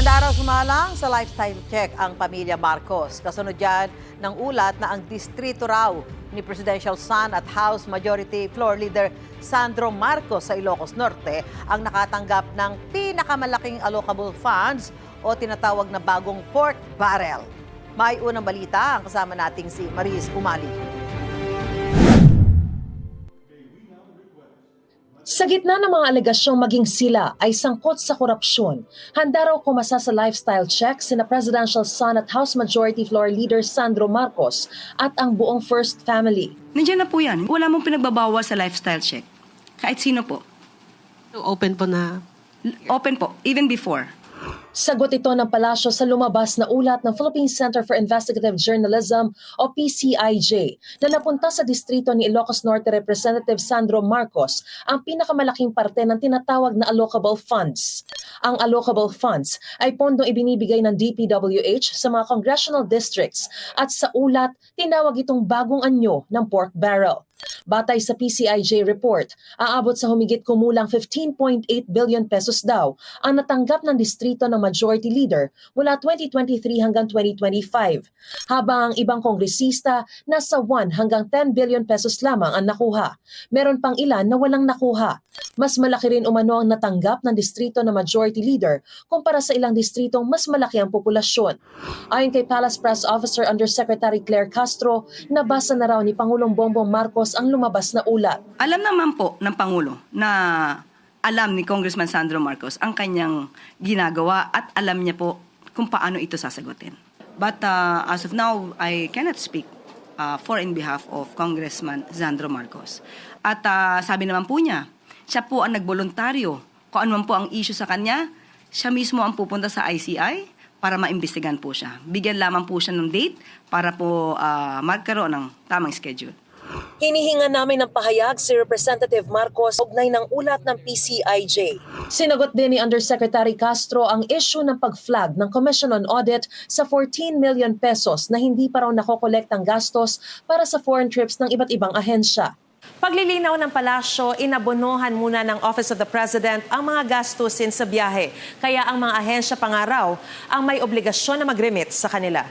Handa raw sumalang sa lifestyle check ang pamilya Marcos. Kasunod yan ng ulat na ang distrito raw ni Presidential Son at House Majority Floor Leader Sandro Marcos sa Ilocos Norte ang nakatanggap ng pinakamalaking allocable funds o tinatawag na bagong pork barrel. May unang balita ang kasama nating si Mariz Umali. Sa gitna ng mga alegasyong maging sila ay sangkot sa korupsyon, handa raw kumasa sa lifestyle check sina Presidential Son at House Majority Floor Leader Sandro Marcos at ang buong First Family. Nandiyan na po yan. Wala mong pinagbabawa sa lifestyle check. Kahit sino po. So, open po na. Open po, even before. Sagot ito ng palasyo sa lumabas na ulat ng Philippine Center for Investigative Journalism o PCIJ na napunta sa distrito ni Ilocos Norte Representative Sandro Marcos ang pinakamalaking parte ng tinatawag na allocable funds. Ang allocable funds ay pondong ibinibigay ng DPWH sa mga congressional districts at sa ulat tinawag itong bagong anyo ng pork barrel. Batay sa PCIJ report, aabot sa humigit kumulang 15.8 billion pesos daw ang natanggap ng distrito ng majority leader mula 2023 hanggang 2025, habang ang ibang kongresista nasa 1 hanggang 10 billion pesos lamang ang nakuha. Meron pang ilan na walang nakuha. Mas malaki rin umano ang natanggap ng distrito ng majority leader kumpara sa ilang distritong mas malaki ang populasyon. Ayon kay Palace Press Officer Undersecretary Claire Castro, nabasa na raw ni Pangulong Bongbong Marcos ang lumabas na ulat. Alam naman po ng Pangulo na alam ni Congressman Sandro Marcos ang kanyang ginagawa at alam niya po kung paano ito sasagutin. But as of now, I cannot speak for in behalf of Congressman Sandro Marcos. At sabi naman po niya, siya po ang nagboluntaryo. Kung ano man po ang issue sa kanya, siya mismo ang pupunta sa ICI para maimbestigan po siya. Bigyan lamang po siya ng date para po magkaroon ng tamang schedule. Hinihinga namin ng pahayag si Representative Marcos ugnay ng ulat ng PCIJ. Sinagot din ni Undersecretary Castro ang issue ng pag-flag ng Commission on Audit sa 14 million pesos na hindi pa raw nakokolekt ang gastos para sa foreign trips ng iba't ibang ahensya. Paglilinaw ng palasyo, inabonohan muna ng Office of the President ang mga gastusin sa biyahe. Kaya ang mga ahensya pangaraw ang may obligasyon na mag-remit sa kanila.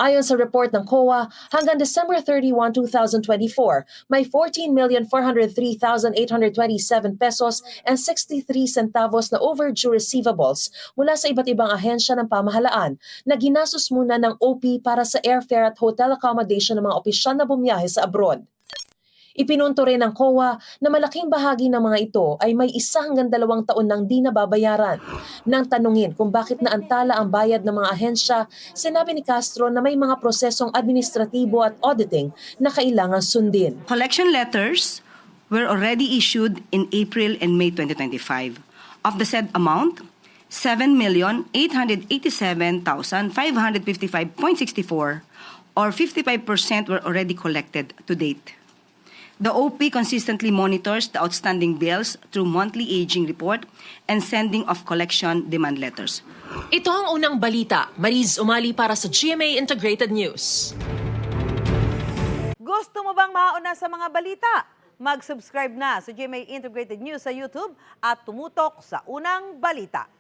Ayon sa report ng COA, hanggang December 31, 2024, may 14,403,827 pesos and 63 centavos na overdue receivables mula sa iba't ibang ahensya ng pamahalaan na ginastos muna ng OP para sa airfare at hotel accommodation ng mga opisyal na bumiyahe sa abroad. Ipinunto rin ng COA na malaking bahagi ng mga ito ay may 1 hanggang 2 taon nang di nababayaran. Nang tanungin kung bakit naantala ang bayad ng mga ahensya, sinabi ni Castro na may mga prosesong administratibo at auditing na kailangan sundin. Collection letters were already issued in April and May 2025. Of the said amount, 7,887,555.64 or 55% were already collected to date. The OP consistently monitors the outstanding bills through monthly aging report and sending of collection demand letters. Ito ang unang balita. Mariz Umali para sa GMA Integrated News. Gusto mo bang mauna sa mga balita? Mag-subscribe na sa GMA Integrated News sa YouTube at tumutok sa unang balita.